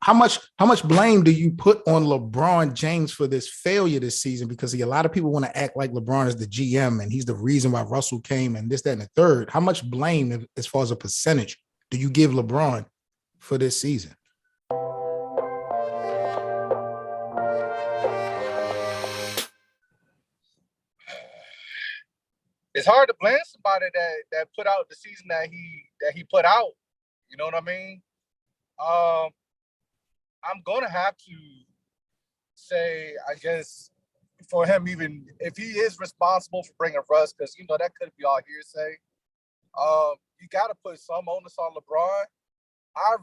How much blame do you put on LeBron James for this failure this season? Because a lot of people want to act like LeBron is the GM and he's the reason why Russell came and this, that, and the third. How much blame, as far as a percentage, do you give LeBron for this season? It's hard to blame somebody that put out the season that he put out. You know what I mean? I'm gonna have to say, I guess, for him, even if he is responsible for bringing Russ, because that could be all hearsay. You got to put some onus on LeBron. I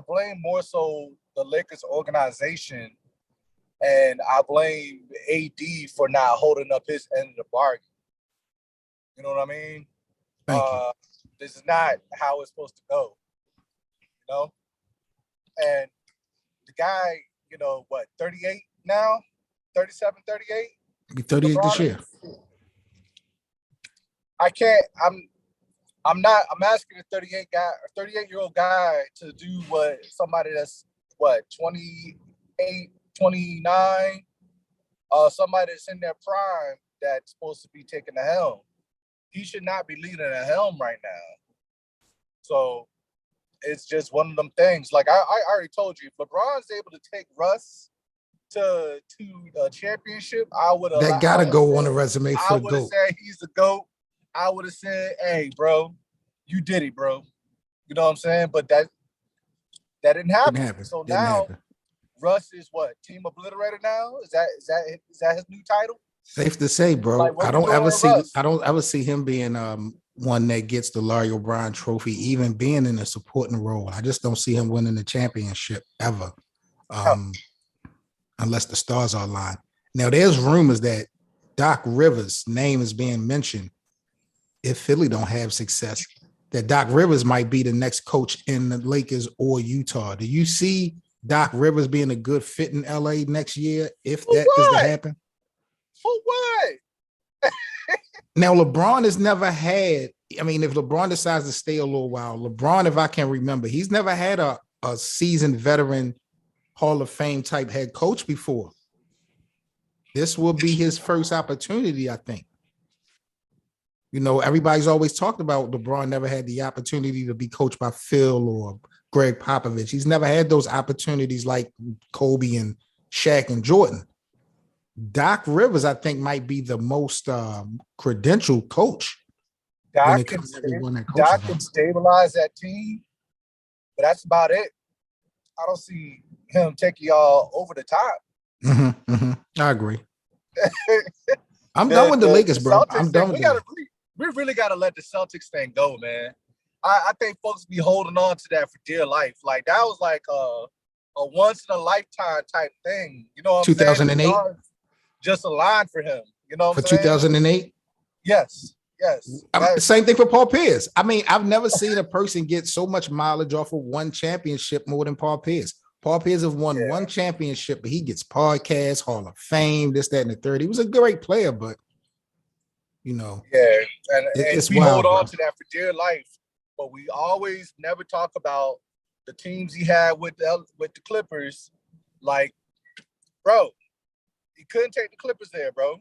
blame more so the Lakers organization, and I blame AD for not holding up his end of the bargain. You know what I mean? Thank you. This is not how it's supposed to go. And the guy, 38 now, 37, 38. Be 38 this year. I can't. I'm not. I'm asking a 38-year-old guy to do what somebody that's 28, 29, somebody that's in their prime that's supposed to be taking the helm. He should not be leading the helm right now. So it's just one of them things. Like I already told you, if LeBron's able to take Russ to a championship, I would have. That gotta go on the resume for the GOAT. I would have said he's the GOAT. I would have said, "Hey, bro, you did it, bro." You know what I'm saying? But that didn't happen. So now Russ is what? Team obliterator now? Is that his new title? Safe to say, bro. Like, I don't ever see him being one that gets the Larry O'Brien trophy, even being in a supporting role. I just don't see him winning the championship ever, unless the stars are aligned. Now, there's rumors that Doc Rivers' name is being mentioned if Philly don't have success, that Doc Rivers might be the next coach in the Lakers or Utah. Do you see Doc Rivers being a good fit in LA next year if that is to happen? For what? Now, LeBron has never had, if LeBron decides to stay a little while, LeBron, if I can remember, he's never had a seasoned veteran Hall of Fame type head coach before. This will be his first opportunity, I think. Everybody's always talked about LeBron never had the opportunity to be coached by Phil or Greg Popovich. He's never had those opportunities like Kobe and Shaq and Jordan. Doc Rivers, I think, might be the most credentialed coach. Doc can stabilize that team, but that's about it. I don't see him taking y'all over the top. I agree. I'm done with the Lakers, bro. I'm done with it. We really got to let the Celtics thing go, man. I think folks be holding on to that for dear life. Like, that was like a once-in-a-lifetime type thing. You know what I'm saying? 2008? Just a line for him. You know what I'm saying? For 2008? Yes. Same thing for Paul Pierce. I've never seen a person get so much mileage off of one championship more than Paul Pierce. Paul Pierce has won one championship, but he gets podcasts, Hall of Fame, this, that, and the third. He was a great player, but and we hold on to that for dear life. But we always never talk about the teams he had with the Clippers. Like, bro, he couldn't take the Clippers there, bro.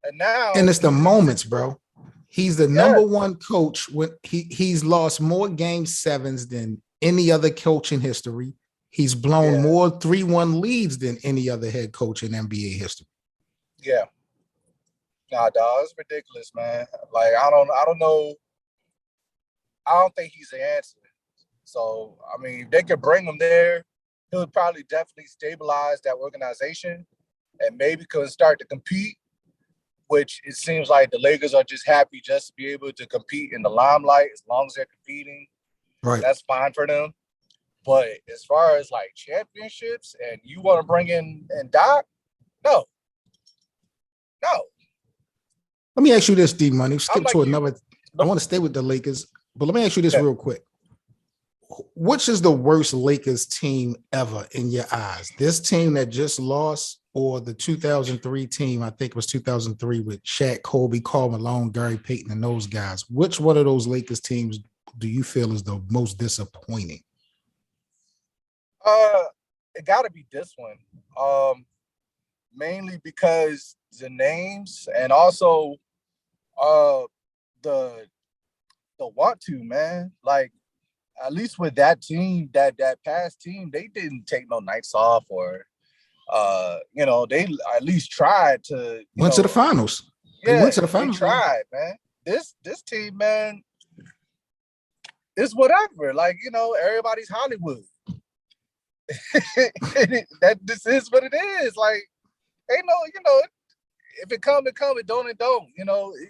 And it's the moments, bro. He's the number one coach when he's lost more game sevens than any other coach in history. He's blown more 3-1 leads than any other head coach in NBA history. Yeah. Nah, dog, it's ridiculous, man. Like, I don't know. I don't think he's the answer. So, if they could bring him there, he'll probably definitely stabilize that organization and maybe could start to compete, which it seems like the Lakers are just happy just to be able to compete in the limelight. As long as they're competing, that's fine for them. But as far as like championships and you want to bring in Doc, no. Let me ask you this, D-Money. Skip to another. I want to stay with the Lakers, but let me ask you this real quick. Which is the worst Lakers team ever in your eyes? This team that just lost or the 2003 team, I think it was 2003 with Shaq, Kobe, Karl Malone, Gary Payton, and those guys. Which one of those Lakers teams do you feel is the most disappointing? It got to be this one. Mainly because the names and also the want to, man. Like at least with that team, that past team, they didn't take no nights off or they at least tried to Went to the finals. They went to the finals. They tried, man. This team, man, is whatever. Like, everybody's Hollywood. This is what it is. Like, ain't no, if it come, it come. It don't, it don't.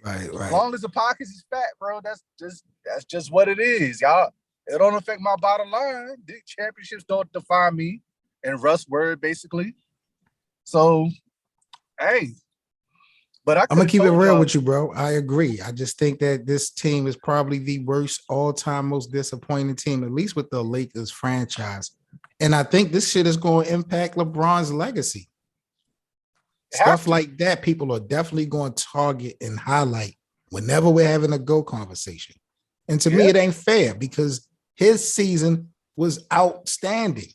Right. As long as the pockets is fat, bro, that's just what it is, y'all. It don't affect my bottom line. The championships don't define me, in Russ' word, basically. So, hey, but I'm gonna keep it real with you, bro. I agree. I just think that this team is probably the worst all-time, most disappointing team, at least with the Lakers franchise. And I think this shit is going to impact LeBron's legacy. Stuff like that, people are definitely going to target and highlight whenever we're having a GOAT conversation. And to me, it ain't fair because his season was outstanding.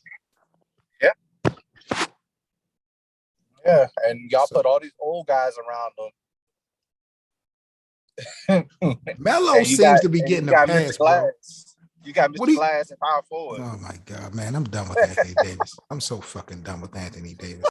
Yeah, and y'all put all these old guys around them. Melo seems to be getting a pass, bro. You got Mr. Glass and power forward. Oh my God, man. I'm done with Anthony Davis. I'm so fucking done with Anthony Davis.